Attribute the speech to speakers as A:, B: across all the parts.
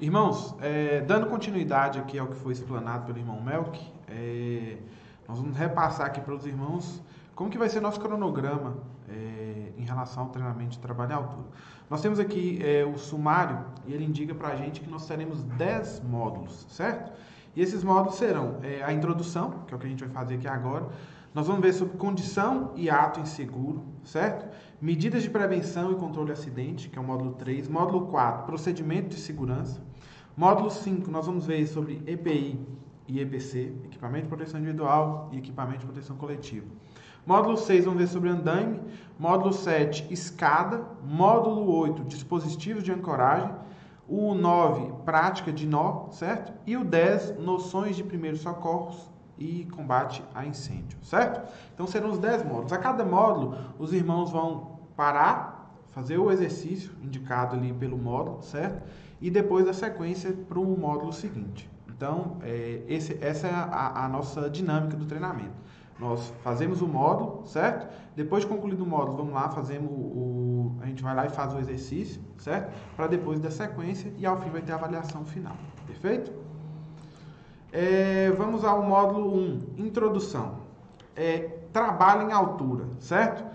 A: Irmãos, dando continuidade aqui ao que foi explanado pelo irmão Melk, nós vamos repassar aqui para os irmãos como que vai ser nosso cronograma em relação ao treinamento de trabalho à altura. Nós temos aqui o sumário e ele indica para a gente que nós teremos 10 módulos, certo? E esses módulos serão a introdução, que é o que a gente vai fazer aqui agora. Nós vamos ver sobre condição e ato inseguro, certo? Medidas de prevenção e controle de acidente, que é o módulo 3. Módulo 4, procedimento de segurança. Módulo 5, nós vamos ver sobre EPI e EPC, equipamento de proteção individual e equipamento de proteção coletiva. Módulo 6, vamos ver sobre andaime. Módulo 7, escada. Módulo 8, dispositivos de ancoragem. O 9, prática de nó, certo? E o 10, noções de primeiros socorros e combate a incêndio, certo? Então serão os 10 módulos. A cada módulo, os irmãos vão parar, fazer o exercício indicado ali pelo módulo, certo? E depois a sequência para o módulo seguinte. Então, essa é a nossa dinâmica do treinamento. Nós fazemos o módulo, certo? Depois de concluído o módulo, vamos lá, a gente vai lá e faz o exercício, certo? Para depois da sequência e ao fim vai ter a avaliação final, perfeito? Vamos ao módulo 1, introdução. Trabalho em altura, certo?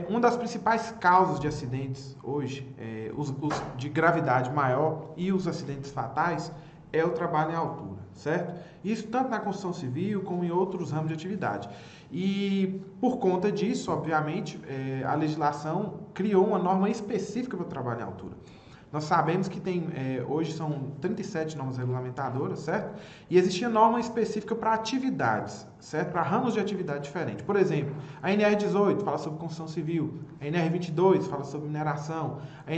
A: Uma das principais causas de acidentes hoje, os de gravidade maior e os acidentes fatais, é o trabalho em altura, certo? Isso tanto na construção civil como em outros ramos de atividade. E por conta disso, obviamente, a legislação criou uma norma específica para o trabalho em altura. Nós sabemos que hoje são 37 normas regulamentadoras, certo? E existia norma específica para atividades, certo? Para ramos de atividade diferentes. Por exemplo, a NR18 fala sobre construção civil, a NR22 fala sobre mineração, a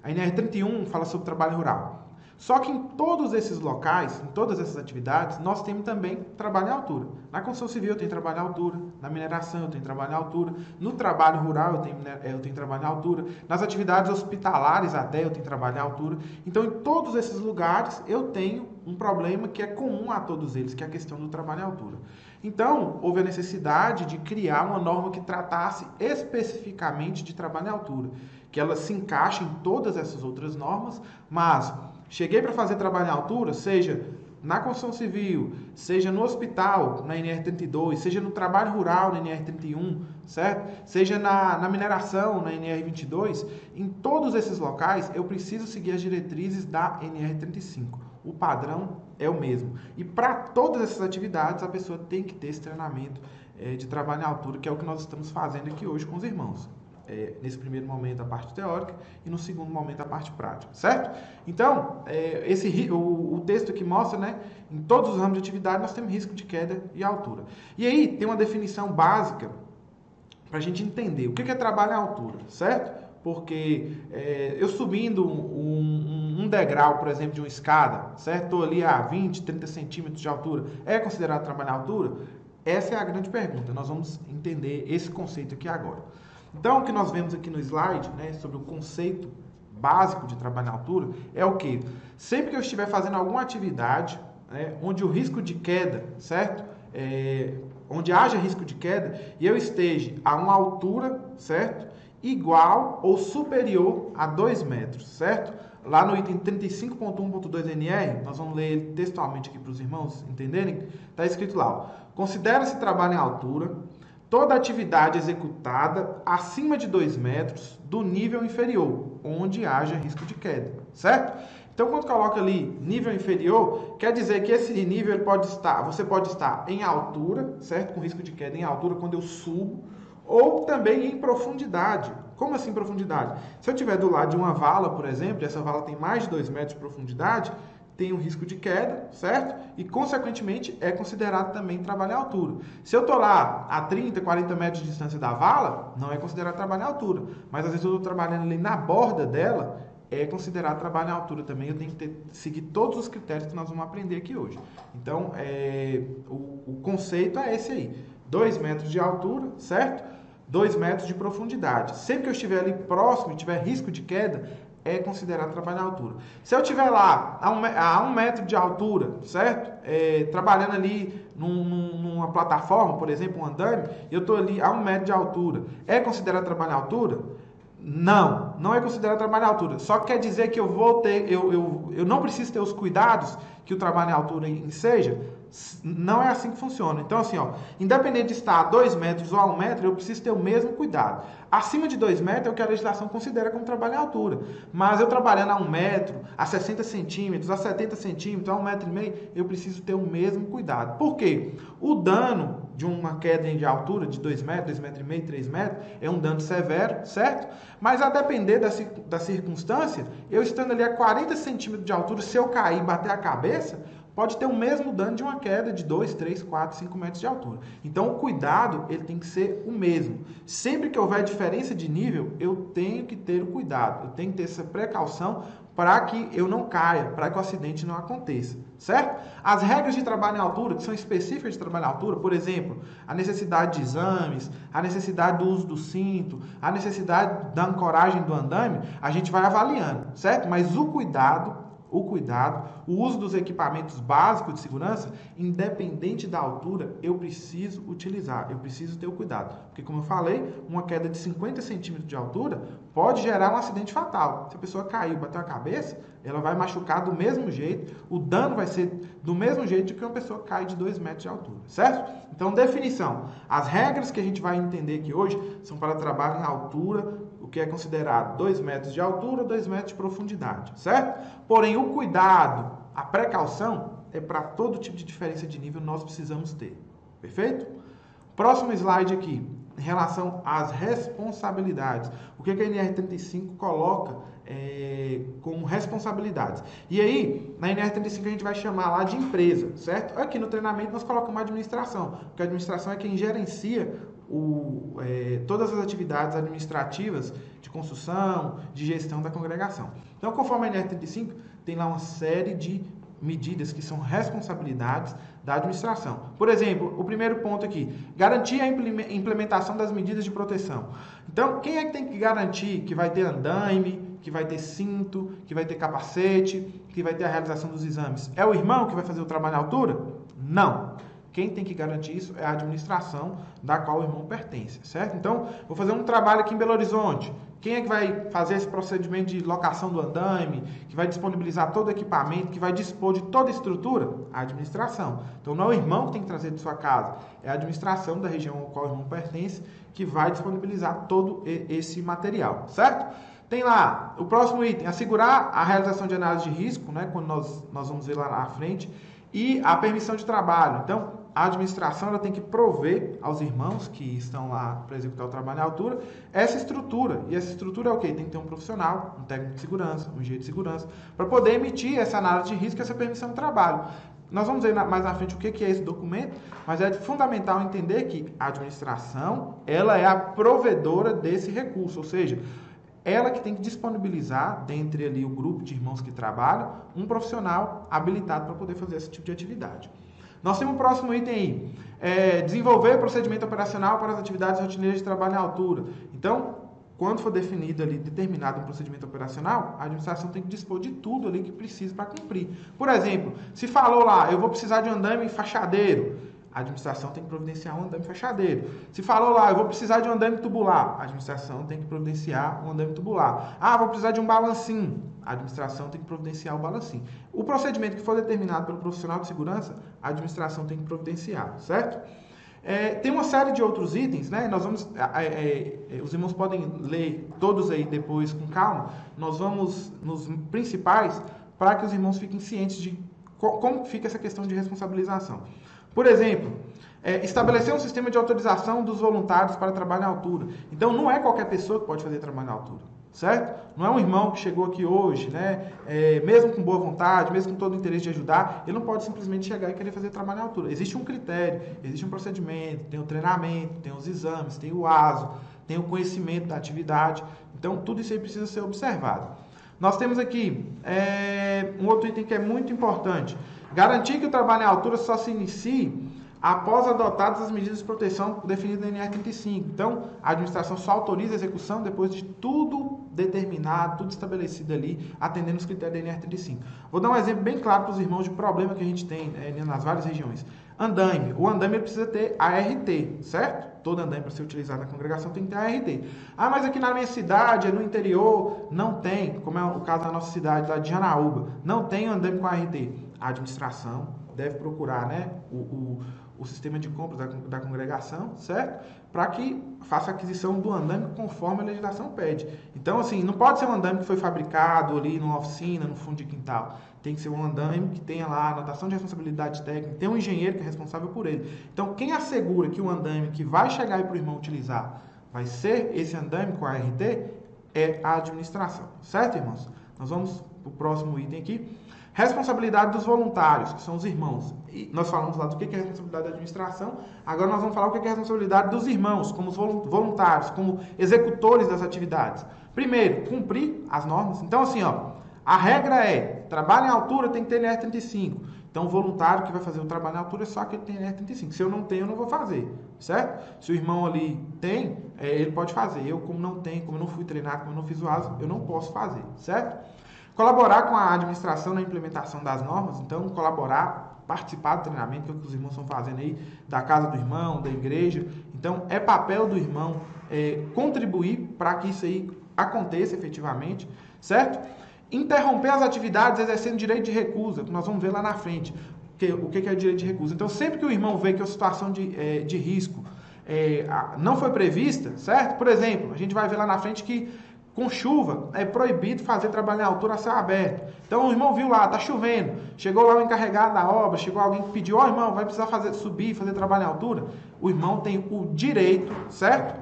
A: NR31 fala sobre trabalho rural. Só que em todos esses locais, em todas essas atividades, nós temos também trabalho em altura. Na construção civil eu tenho trabalho em altura, na mineração eu tenho trabalho em altura, no trabalho rural eu tenho trabalho em altura, nas atividades hospitalares até eu tenho trabalho em altura. Então, em todos esses lugares eu tenho um problema que é comum a todos eles, que é a questão do trabalho em altura. Então, houve a necessidade de criar uma norma que tratasse especificamente de trabalho em altura, que ela se encaixe em todas essas outras normas, mas cheguei para fazer trabalho em altura, seja na construção civil, seja no hospital, na NR32, seja no trabalho rural, na NR31, certo? Seja na mineração, na NR22, em todos esses locais eu preciso seguir as diretrizes da NR35. O padrão é o mesmo. E para todas essas atividades a pessoa tem que ter esse treinamento de trabalho em altura, que é o que nós estamos fazendo aqui hoje com os irmãos. Nesse primeiro momento a parte teórica e no segundo momento a parte prática, certo? Então, o texto aqui mostra, né, em todos os ramos de atividade nós temos risco de queda e altura. E aí tem uma definição básica para a gente entender o que é trabalho em altura, certo? Porque eu subindo um degrau, por exemplo, de uma escada, certo? Estou ali a 20, 30 centímetros de altura, é considerado trabalho em altura? Essa é a grande pergunta, nós vamos entender esse conceito aqui agora. Então, o que nós vemos aqui no slide, né, sobre o conceito básico de trabalho em altura, é o que? Sempre que eu estiver fazendo alguma atividade, né, onde o risco de queda, certo? Onde haja risco de queda, e eu esteja a uma altura, certo? Igual ou superior a 2 metros, certo? Lá no item 35.1.2 NR, nós vamos ler ele textualmente aqui para os irmãos entenderem, está escrito lá, ó, considera-se trabalho em altura toda atividade executada acima de 2 metros do nível inferior, onde haja risco de queda, certo? Então, quando coloca ali nível inferior, quer dizer que esse nível você pode estar em altura, certo? Com risco de queda em altura quando eu subo, ou também em profundidade. Como assim profundidade? Se eu estiver do lado de uma vala, por exemplo, e essa vala tem mais de 2 metros de profundidade, tem um risco de queda, certo? E, consequentemente, é considerado também trabalho em altura. Se eu estou lá a 30, 40 metros de distância da vala, não é considerado trabalho em altura. Mas, às vezes, eu estou trabalhando ali na borda dela, é considerado trabalho em altura também. Eu tenho que seguir todos os critérios que nós vamos aprender aqui hoje. Então, o conceito é esse aí. 2 metros de altura, certo? 2 metros de profundidade. Sempre que eu estiver ali próximo e tiver risco de queda, é considerado trabalho em altura. Se eu estiver lá a 1 metro de altura, certo? Trabalhando ali numa plataforma, por exemplo, um andaime, e eu estou ali a 1 metro de altura, é considerado trabalho em altura? Não é considerado trabalho à altura. Só quer dizer que eu não preciso ter os cuidados que o trabalho à altura enseja. Não é assim que funciona. Então, assim, ó, independente de estar a 2 metros ou a 1 metro, eu preciso ter o mesmo cuidado. Acima de 2 metros é o que a legislação considera como trabalho à altura. Mas eu trabalhando a 1 metro, a 60 centímetros, a 70 centímetros, a 1,5 metro, eu preciso ter o mesmo cuidado. Por quê? O dano de uma queda de altura de 2 metros, 2,5 metros, 3 metros, é um dano severo, certo? Mas a depender da circunstância, eu estando ali a 40 centímetros de altura, se eu cair e bater a cabeça, pode ter o mesmo dano de uma queda de 2, 3, 4, 5 metros de altura. Então, o cuidado ele tem que ser o mesmo. Sempre que houver diferença de nível, eu tenho que ter o cuidado, eu tenho que ter essa precaução para que eu não caia, para que o acidente não aconteça, certo? As regras de trabalho em altura, que são específicas de trabalho em altura, por exemplo, a necessidade de exames, a necessidade do uso do cinto, a necessidade da ancoragem do andame, a gente vai avaliando, certo? Mas o cuidado, o uso dos equipamentos básicos de segurança, independente da altura, eu preciso utilizar, eu preciso ter o cuidado. Porque, como eu falei, uma queda de 50 centímetros de altura pode gerar um acidente fatal. Se a pessoa cair, bater a cabeça, ela vai machucar do mesmo jeito, o dano vai ser do mesmo jeito que uma pessoa cai de 2 metros de altura, certo? Então, definição. As regras que a gente vai entender aqui hoje são para trabalho em altura, o que é considerado 2 metros de altura, 2 metros de profundidade, certo? Porém, o cuidado, a precaução, é para todo tipo de diferença de nível nós precisamos ter, perfeito? Próximo slide aqui, em relação às responsabilidades. O que a NR35 coloca como responsabilidades? E aí, na NR35 a gente vai chamar lá de empresa, certo? Aqui no treinamento nós colocamos administração, porque a administração é quem gerencia todas as atividades administrativas de construção, de gestão da congregação. Então, conforme a NR35, tem lá uma série de medidas que são responsabilidades da administração. Por exemplo, o primeiro ponto aqui, garantir a implementação das medidas de proteção. Então, quem é que tem que garantir que vai ter andaime, que vai ter cinto, que vai ter capacete, que vai ter a realização dos exames? É o irmão que vai fazer o trabalho à altura? Não. Quem tem que garantir isso é a administração da qual o irmão pertence, certo? Então, vou fazer um trabalho aqui em Belo Horizonte. Quem é que vai fazer esse procedimento de locação do andaime, que vai disponibilizar todo o equipamento, que vai dispor de toda a estrutura? A administração. Então, não é o irmão que tem que trazer de sua casa, é a administração da região ao qual o irmão pertence que vai disponibilizar todo esse material, certo? Tem lá, o próximo item, assegurar a realização de análise de risco, né, quando nós vamos ver lá na frente, e a permissão de trabalho. Então, a administração ela tem que prover aos irmãos que estão lá para executar o trabalho à altura essa estrutura. E essa estrutura é o quê? Tem que ter um profissional, um técnico de segurança, um engenheiro de segurança, para poder emitir essa análise de risco e essa permissão de trabalho. Nós vamos ver mais na frente o que é esse documento, mas é fundamental entender que a administração ela é a provedora desse recurso, ou seja, ela que tem que disponibilizar, dentre ali o grupo de irmãos que trabalham, um profissional habilitado para poder fazer esse tipo de atividade. Nós temos o próximo item aí, desenvolver procedimento operacional para as atividades rotineiras de trabalho à altura. Então, quando for definido ali, determinado um procedimento operacional, a administração tem que dispor de tudo ali que precisa para cumprir. Por exemplo, se falou lá, eu vou precisar de um andame fachadeiro, a administração tem que providenciar um andame fachadeiro. Se falou lá, eu vou precisar de um andame tubular, a administração tem que providenciar um andame tubular. Ah, vou precisar de um balancinho, a administração tem que providenciar o balancinho. O procedimento que for determinado pelo profissional de segurança, a administração tem que providenciar, certo? Tem uma série de outros itens, né? Nós vamos, os irmãos podem ler todos aí depois com calma. Nós vamos nos principais para que os irmãos fiquem cientes de como fica essa questão de responsabilização. Por exemplo, estabelecer um sistema de autorização dos voluntários para trabalho à altura. Então, não é qualquer pessoa que pode fazer trabalho à altura, certo? Não é um irmão que chegou aqui hoje, né? Mesmo com boa vontade, mesmo com todo o interesse de ajudar, ele não pode simplesmente chegar e querer fazer trabalho à altura. Existe um critério, existe um procedimento, tem o treinamento, tem os exames, tem o ASO, tem o conhecimento da atividade. Então, tudo isso aí precisa ser observado. Nós temos aqui um outro item que é muito importante. Garantir que o trabalho à altura só se inicie após adotadas as medidas de proteção definidas na NR35. Então, a administração só autoriza a execução depois de tudo determinado, tudo estabelecido ali, atendendo os critérios da NR35. Vou dar um exemplo bem claro para os irmãos de problema que a gente tem nas várias regiões. Andaime. O andaime ele precisa ter ART, certo? Todo andaime para ser utilizado na congregação tem que ter ART. Ah, mas aqui na minha cidade, no interior, não tem, como é o caso da nossa cidade, lá de Janaúba, não tem andaime com ART. A administração deve procurar, né, o sistema de compras da congregação, certo? Para que faça a aquisição do andaime conforme a legislação pede. Então, assim, não pode ser um andaime que foi fabricado ali numa oficina, no fundo de quintal. Tem que ser um andaime que tenha lá a anotação de responsabilidade técnica, tem um engenheiro que é responsável por ele. Então, quem assegura que o andaime que vai chegar aí para o irmão utilizar vai ser esse andaime com a ART é a administração. Certo, irmãos? Nós vamos para o próximo item aqui. Responsabilidade dos voluntários, que são os irmãos. E nós falamos lá do que é a responsabilidade da administração, agora nós vamos falar o que é a responsabilidade dos irmãos, como os voluntários, como executores das atividades. Primeiro, cumprir as normas. Então, assim, ó, a regra é, trabalho em altura tem que ter NR35. Então, o voluntário que vai fazer o trabalho em altura é só que ele tem NR35. Se eu não tenho, eu não vou fazer, certo? Se o irmão ali tem, ele pode fazer. Eu, como não tenho, como eu não fui treinado, como eu não fiz o ASO, eu não posso fazer, certo? Colaborar com a administração na implementação das normas, então colaborar, participar do treinamento que os irmãos estão fazendo aí, da casa do irmão, da igreja. Então, é papel do irmão contribuir para que isso aí aconteça efetivamente, certo? Interromper as atividades exercendo direito de recusa, que nós vamos ver lá na frente. O que é direito de recusa? Então, sempre que o irmão vê que a situação de risco não foi prevista, certo? Por exemplo, a gente vai ver lá na frente que com chuva, é proibido fazer trabalho em altura a céu aberto. Então o irmão viu lá, tá chovendo. Chegou lá o encarregado da obra, chegou alguém que pediu, ó irmão, vai precisar subir, fazer trabalho em altura. O irmão tem o direito, certo?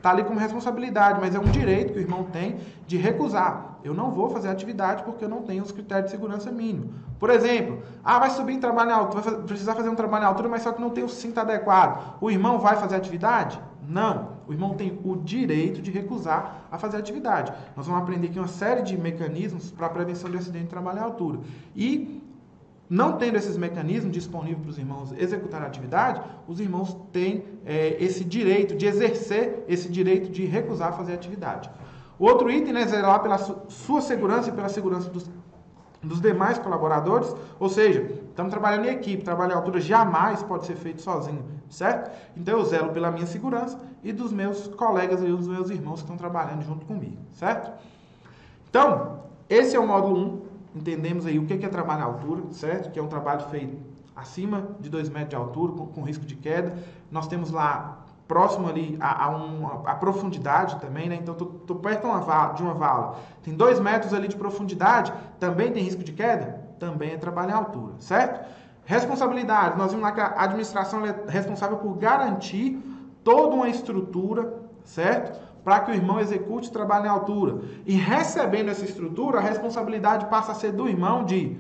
A: Tá ali como responsabilidade, mas é um direito que o irmão tem de recusar. Eu não vou fazer atividade porque eu não tenho os critérios de segurança mínimos. Por exemplo, vai subir em trabalho em altura, vai precisar fazer um trabalho em altura, mas só que não tem o cinto adequado. O irmão vai fazer atividade? Não. O irmão tem o direito de recusar a fazer atividade. Nós vamos aprender aqui uma série de mecanismos para a prevenção de acidente de trabalho em altura. E, não tendo esses mecanismos disponíveis para os irmãos executar a atividade, os irmãos têm esse direito de exercer esse direito de recusar fazer a atividade. O outro item é zelar pela sua segurança e pela segurança dos demais colaboradores, ou seja, estamos trabalhando em equipe, trabalho em altura jamais pode ser feito sozinho, certo? Então eu zelo pela minha segurança e dos meus colegas e dos meus irmãos que estão trabalhando junto comigo, certo? Então, esse é o módulo 1, entendemos aí o que é trabalho em altura, certo? Que é um trabalho feito acima de 2 metros de altura, com risco de queda. Nós temos lá próximo ali a profundidade também, né? Então, tô perto de uma vala, tem 2 metros ali de profundidade, também tem risco de queda? Também é trabalho em altura, certo? Responsabilidade, nós vimos lá que a administração é responsável por garantir toda uma estrutura, certo? Para que o irmão execute o trabalho em altura. E recebendo essa estrutura, a responsabilidade passa a ser do irmão de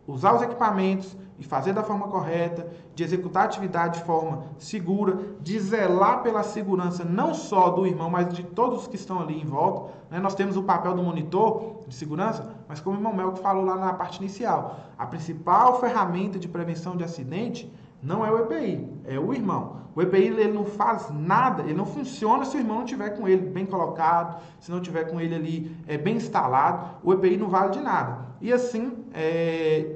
A: usar os equipamentos e fazer da forma correta, de executar a atividade de forma segura, de zelar pela segurança não só do irmão, mas de todos os que estão ali em volta. Né? Nós temos o papel do monitor de segurança, mas como o irmão Melco falou lá na parte inicial, a principal ferramenta de prevenção de acidente não é o EPI, é o irmão. O EPI ele não faz nada, ele não funciona se o irmão não tiver com ele bem colocado, se não tiver com ele ali bem instalado, o EPI não vale de nada. E assim,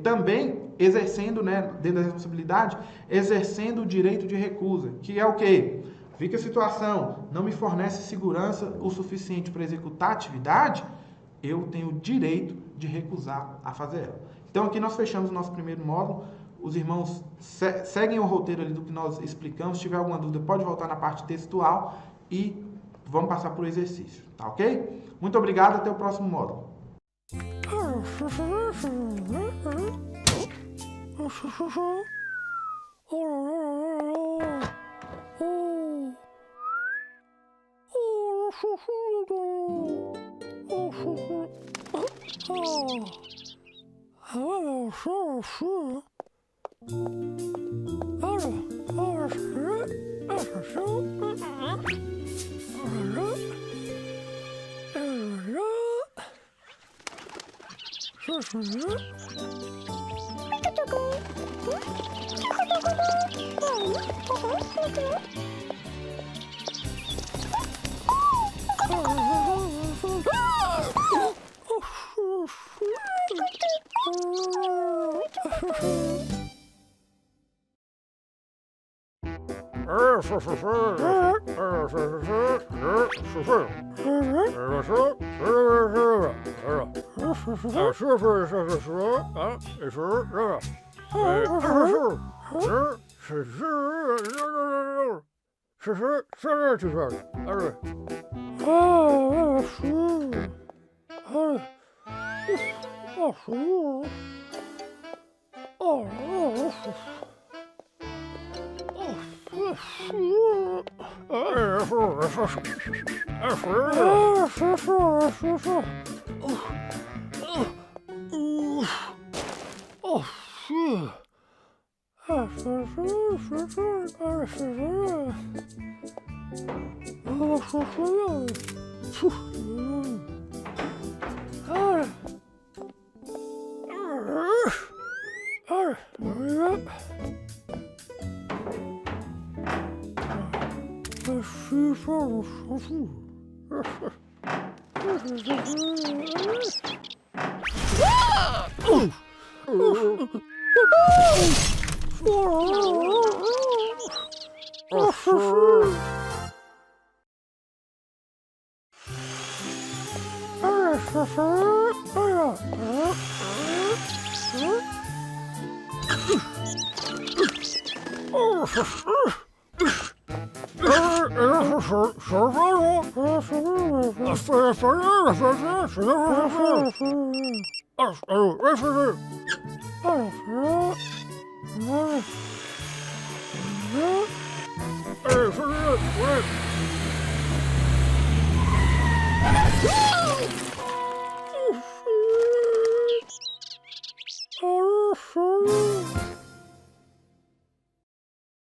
A: também exercendo, né, dentro da responsabilidade, exercendo o direito de recusa, que é o quê? Vi que a situação não me fornece segurança o suficiente para executar a atividade, eu tenho o direito de recusar a fazer ela. Então aqui nós fechamos o nosso primeiro módulo. Os irmãos seguem o roteiro ali do que nós explicamos. Se tiver alguma dúvida, pode voltar na parte textual e vamos passar por exercício, tá ok? Muito obrigado, até o próximo módulo.